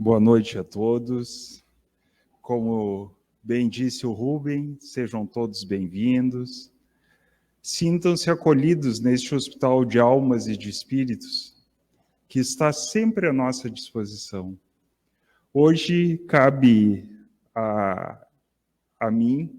Boa noite a todos. Como bem disse o Rubem, sejam todos bem-vindos. Sintam-se acolhidos neste hospital de almas e de espíritos, que está sempre à nossa disposição. Hoje cabe a mim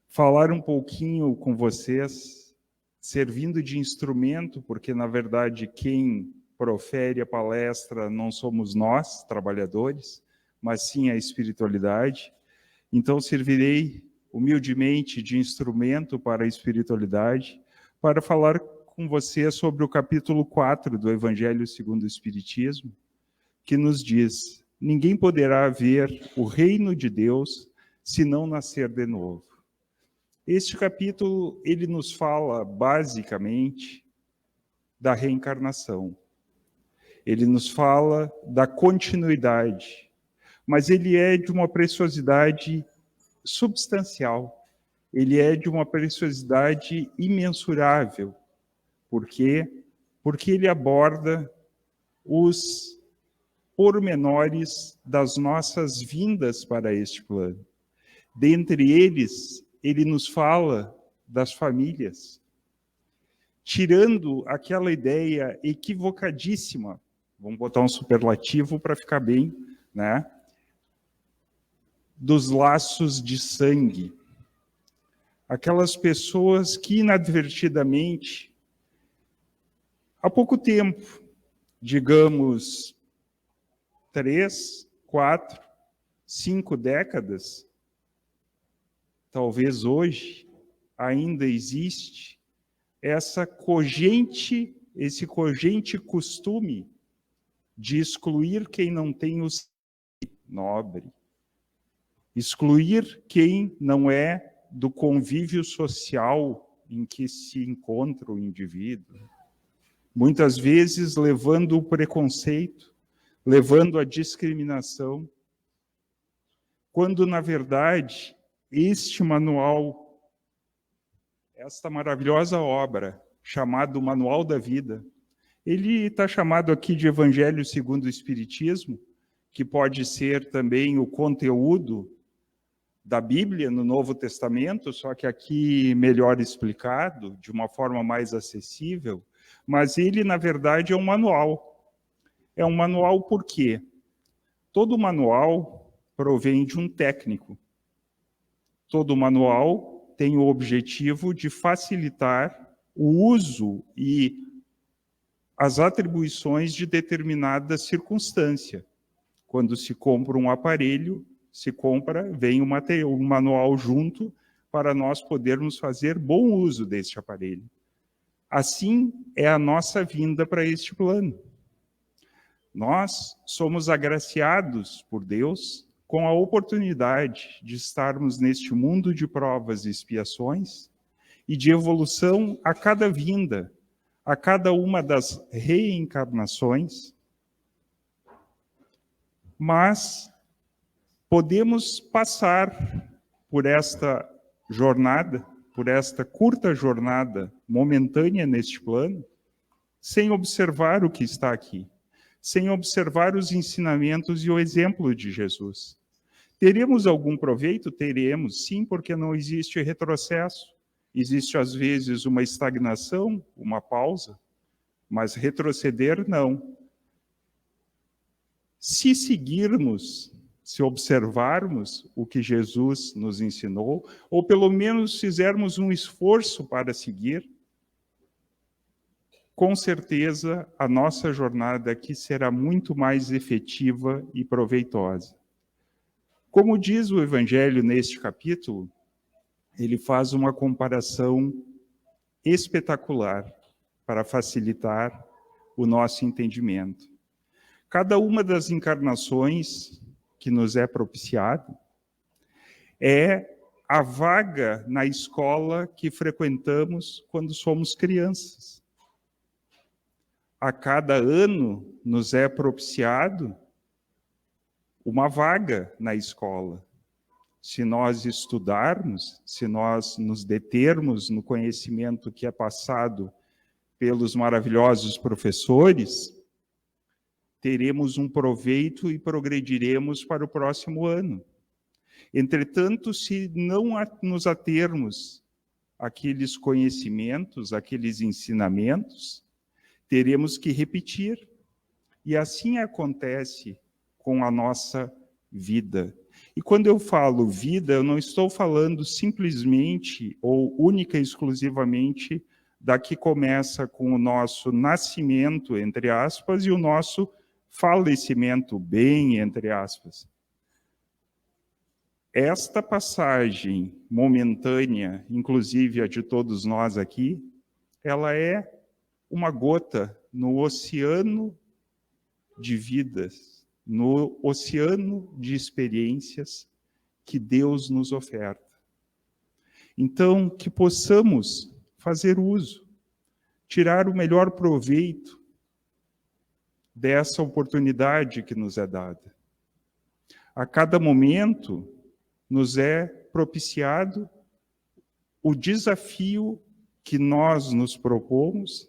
falar um pouquinho com vocês, servindo de instrumento, porque, na verdade, quem profere a palestra não somos nós, trabalhadores, mas sim a espiritualidade. Então, servirei humildemente de instrumento para a espiritualidade, para falar com você sobre o capítulo 4 do Evangelho segundo o Espiritismo, que nos diz: ninguém poderá ver o reino de Deus se não nascer de novo. Este capítulo, ele nos fala, basicamente, da reencarnação. Ele nos fala da continuidade, mas ele é de uma preciosidade substancial. Ele é de uma preciosidade imensurável. Por quê? Porque ele aborda os pormenores das nossas vindas para este plano. Dentre eles, ele nos fala das famílias, tirando aquela ideia equivocadíssima, vamos botar um superlativo para ficar bem, né? Dos laços de sangue. Aquelas pessoas que inadvertidamente, há pouco tempo, digamos 3, 4, 5 décadas, talvez hoje ainda existe esse cogente costume de excluir quem não tem o sangue nobre, excluir quem não é do convívio social em que se encontra o indivíduo, muitas vezes levando o preconceito, levando a discriminação, quando, na verdade, este manual, esta maravilhosa obra, chamado Manual da Vida, ele está chamado aqui de Evangelho segundo o Espiritismo, que pode ser também o conteúdo da Bíblia no Novo Testamento, só que aqui melhor explicado, de uma forma mais acessível, mas ele, na verdade, é um manual. É um manual por quê? Todo manual provém de um técnico. Todo manual tem o objetivo de facilitar o uso e as atribuições de determinada circunstância. Quando se compra um aparelho, vem um manual junto para nós podermos fazer bom uso deste aparelho. Assim é a nossa vinda para este plano. Nós somos agraciados por Deus com a oportunidade de estarmos neste mundo de provas e expiações e de evolução a cada vinda, a cada uma das reencarnações, mas podemos passar por esta jornada, por esta curta jornada momentânea neste plano, sem observar o que está aqui, sem observar os ensinamentos e o exemplo de Jesus. Teremos algum proveito? Teremos, sim, porque não existe retrocesso. Existe, às vezes, uma estagnação, uma pausa, mas retroceder, não. Se seguirmos, se observarmos o que Jesus nos ensinou, ou pelo menos fizermos um esforço para seguir, com certeza a nossa jornada aqui será muito mais efetiva e proveitosa. Como diz o Evangelho neste capítulo, ele faz uma comparação espetacular para facilitar o nosso entendimento. Cada uma das encarnações que nos é propiciada é a vaga na escola que frequentamos quando somos crianças. A cada ano nos é propiciado uma vaga na escola. Se nós estudarmos, se nós nos determos no conhecimento que é passado pelos maravilhosos professores, teremos um proveito e progrediremos para o próximo ano. Entretanto, se não nos atermos àqueles conhecimentos, àqueles ensinamentos, teremos que repetir. E assim acontece com a nossa vida. E quando eu falo vida, eu não estou falando simplesmente ou única e exclusivamente da que começa com o nosso nascimento, entre aspas, e o nosso falecimento, bem entre aspas. Esta passagem momentânea, inclusive a de todos nós aqui, ela é uma gota no oceano de vidas, no oceano de experiências que Deus nos oferta. Então, que possamos fazer uso, tirar o melhor proveito dessa oportunidade que nos é dada. A cada momento nos é propiciado o desafio que nós nos propomos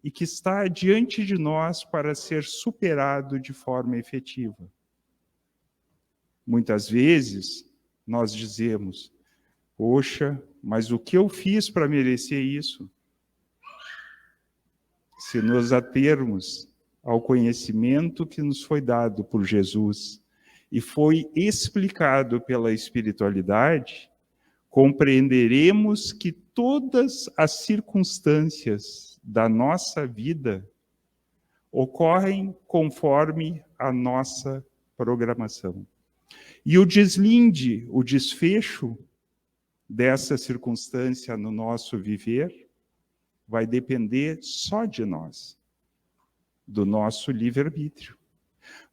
e que está diante de nós para ser superado de forma efetiva. Muitas vezes nós dizemos: poxa, mas o que eu fiz para merecer isso? Se nos atermos ao conhecimento que nos foi dado por Jesus e foi explicado pela espiritualidade, compreenderemos que todas as circunstâncias da nossa vida ocorrem conforme a nossa programação. E o deslinde, o desfecho dessa circunstância no nosso viver vai depender só de nós, do nosso livre-arbítrio.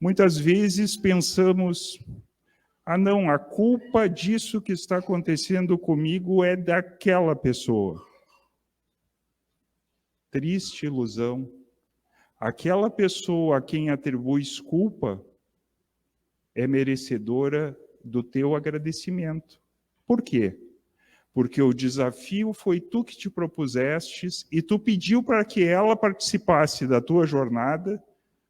Muitas vezes pensamos: ah, não, a culpa disso que está acontecendo comigo é daquela pessoa. Triste ilusão. Aquela pessoa a quem atribuis culpa é merecedora do teu agradecimento. Por quê? Porque o desafio foi tu que te propusestes e tu pediu para que ela participasse da tua jornada,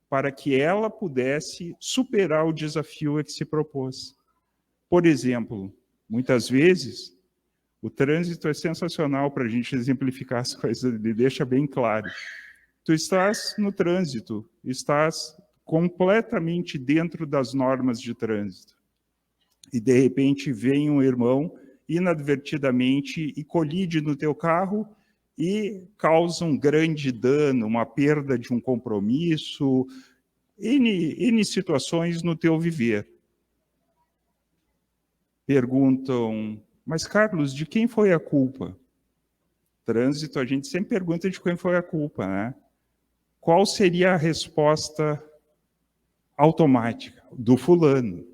para que ela pudesse superar o desafio a que se propôs. Por exemplo, muitas vezes, o trânsito é sensacional para a gente exemplificar as coisas, ele deixa bem claro. Tu estás no trânsito, estás completamente dentro das normas de trânsito. E, de repente, vem um irmão inadvertidamente e colide no teu carro e causa um grande dano, uma perda de um compromisso, N situações no teu viver. Perguntam: mas Carlos, de quem foi a culpa? Trânsito, a gente sempre pergunta de quem foi a culpa, né? Qual seria a resposta automática? Do fulano.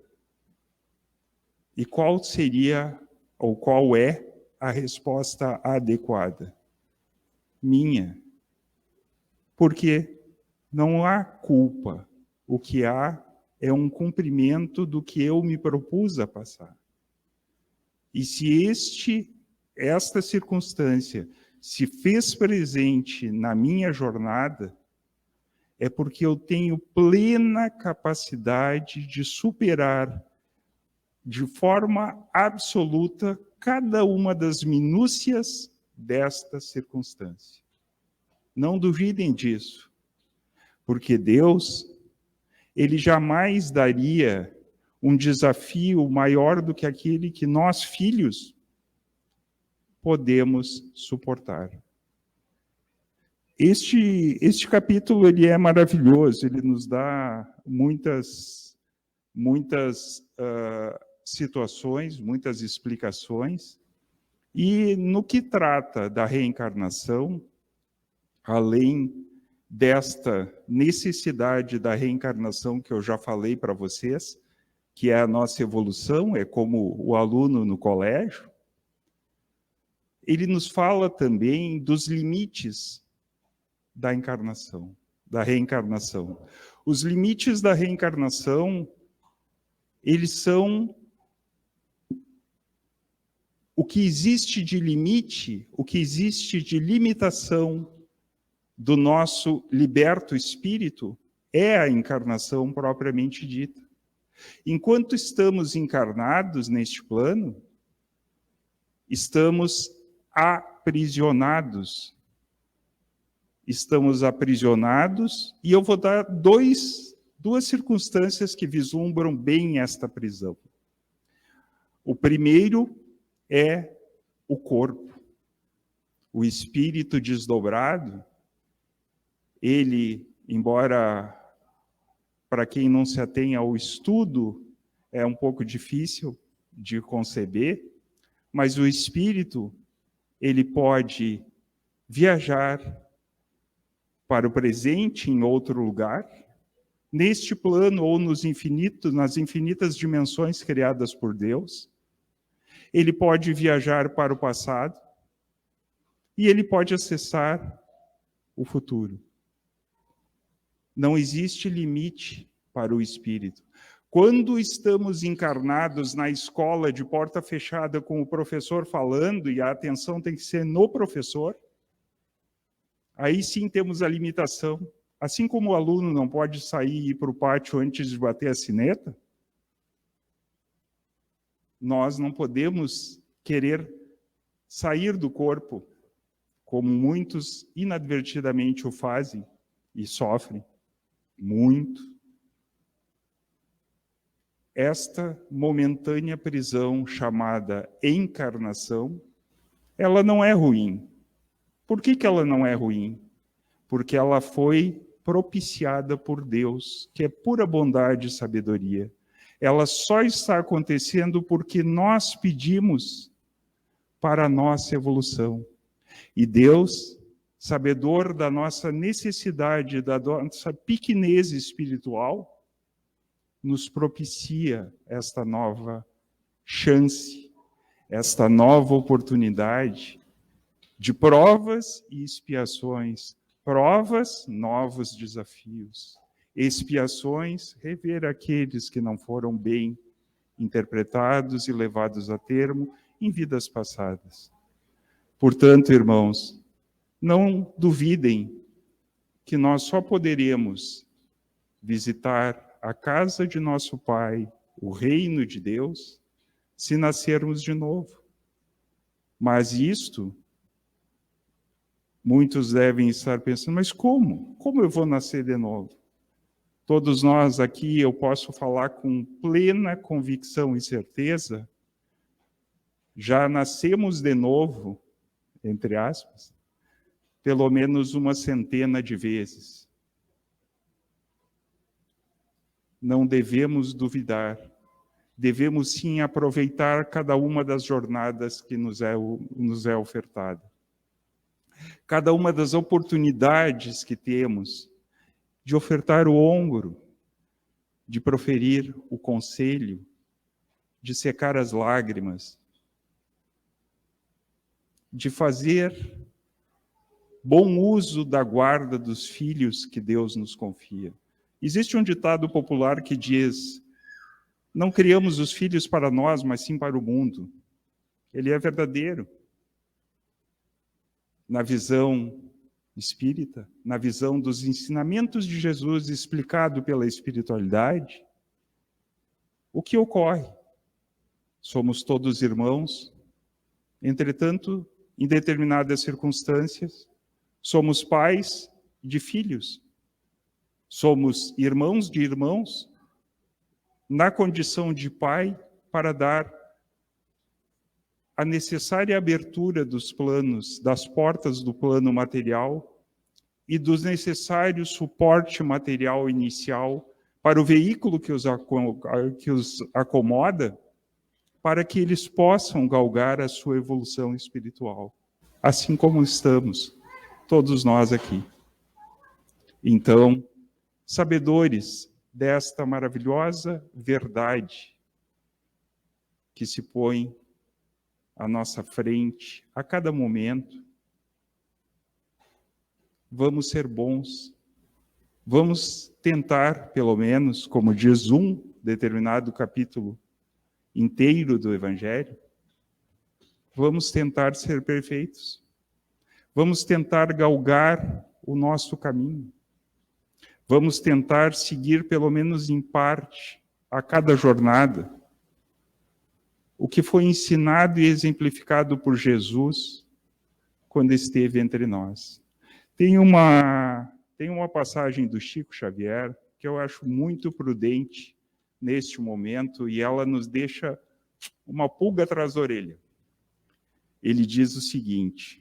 E qual seria, ou qual é, a resposta adequada? Minha. Porque não há culpa. O que há é um cumprimento do que eu me propus a passar. E se esta circunstância se fez presente na minha jornada, é porque eu tenho plena capacidade de superar de forma absoluta cada uma das minúcias desta circunstância. Não duvidem disso, porque Deus, Ele jamais daria um desafio maior do que aquele que nós, filhos, podemos suportar. Este capítulo ele é maravilhoso, ele nos dá muitas situações, muitas explicações, e no que trata da reencarnação, além desta necessidade da reencarnação que eu já falei para vocês, que é a nossa evolução, é como o aluno no colégio, ele nos fala também dos limites da encarnação, da reencarnação. Os limites da reencarnação, eles são o que existe de limite, o que existe de limitação do nosso liberto espírito, é a encarnação propriamente dita. Enquanto estamos encarnados neste plano, estamos aprisionados. Estamos aprisionados, e eu vou dar duas circunstâncias que vislumbram bem esta prisão. O primeiro é o corpo. O espírito desdobrado, ele, embora para quem não se atém ao estudo, é um pouco difícil de conceber, mas o espírito, ele pode viajar para o presente em outro lugar, neste plano ou nas infinitas dimensões criadas por Deus. Ele pode viajar para o passado e ele pode acessar o futuro. Não existe limite para o espírito. Quando estamos encarnados na escola de porta fechada com o professor falando, e a atenção tem que ser no professor, aí sim temos a limitação. Assim como o aluno não pode sair e ir para o pátio antes de bater a sineta, nós não podemos querer sair do corpo, como muitos inadvertidamente o fazem e sofrem muito. Esta momentânea prisão chamada encarnação, ela não é ruim. Por que ela não é ruim? Porque ela foi propiciada por Deus, que é pura bondade e sabedoria. Ela só está acontecendo porque nós pedimos para a nossa evolução. E Deus, sabedor da nossa necessidade, da nossa pequenez espiritual, nos propicia esta nova chance, esta nova oportunidade de provas e expiações. Provas, novos desafios. Expiações, rever aqueles que não foram bem interpretados e levados a termo em vidas passadas. Portanto, irmãos, não duvidem que nós só poderemos visitar a casa de nosso Pai, o reino de Deus, se nascermos de novo. Mas isto, muitos devem estar pensando, mas como? Como eu vou nascer de novo? Todos nós aqui, eu posso falar com plena convicção e certeza, já nascemos de novo, entre aspas, pelo menos uma centena de vezes. Não devemos duvidar, devemos sim aproveitar cada uma das jornadas que nos é ofertada. Cada uma das oportunidades que temos de ofertar o ombro, de proferir o conselho, de secar as lágrimas, de fazer bom uso da guarda dos filhos que Deus nos confia. Existe um ditado popular que diz: não criamos os filhos para nós, mas sim para o mundo. Ele é verdadeiro. Na visão espírita, na visão dos ensinamentos de Jesus explicado pela espiritualidade, o que ocorre? Somos todos irmãos, entretanto, em determinadas circunstâncias, somos pais de filhos, somos irmãos de irmãos, na condição de pai, para dar a necessária abertura dos planos, das portas do plano material e do necessário suporte material inicial para o veículo que os acomoda, para que eles possam galgar a sua evolução espiritual, assim como estamos, todos nós aqui. Então, sabedores desta maravilhosa verdade que se põe à nossa frente a cada momento, vamos ser bons, vamos tentar, pelo menos, como diz um determinado capítulo inteiro do Evangelho, vamos tentar ser perfeitos, vamos tentar galgar o nosso caminho, Vamos tentar seguir, pelo menos em parte, a cada jornada, o que foi ensinado e exemplificado por Jesus quando esteve entre nós. Tem uma passagem do Chico Xavier que eu acho muito prudente neste momento e ela nos deixa uma pulga atrás da orelha. Ele diz o seguinte: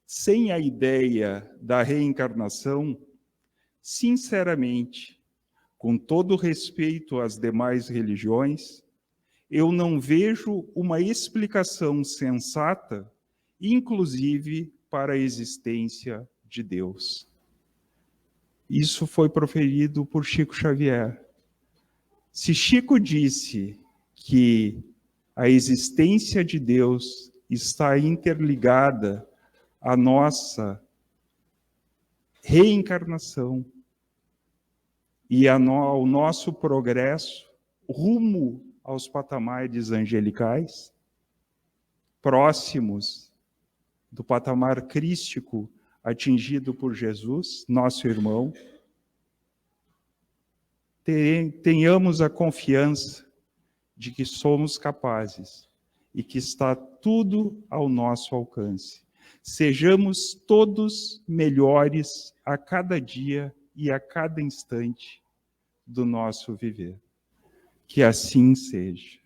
sem a ideia da reencarnação, sinceramente, com todo respeito às demais religiões, eu não vejo uma explicação sensata, inclusive para a existência de Deus. Isso foi proferido por Chico Xavier. Se Chico disse que a existência de Deus está interligada à nossa reencarnação e ao nosso progresso rumo aos patamares angelicais, próximos do patamar crístico atingido por Jesus, nosso irmão, tenhamos a confiança de que somos capazes e que está tudo ao nosso alcance. Sejamos todos melhores a cada dia e a cada instante do nosso viver. Que assim seja.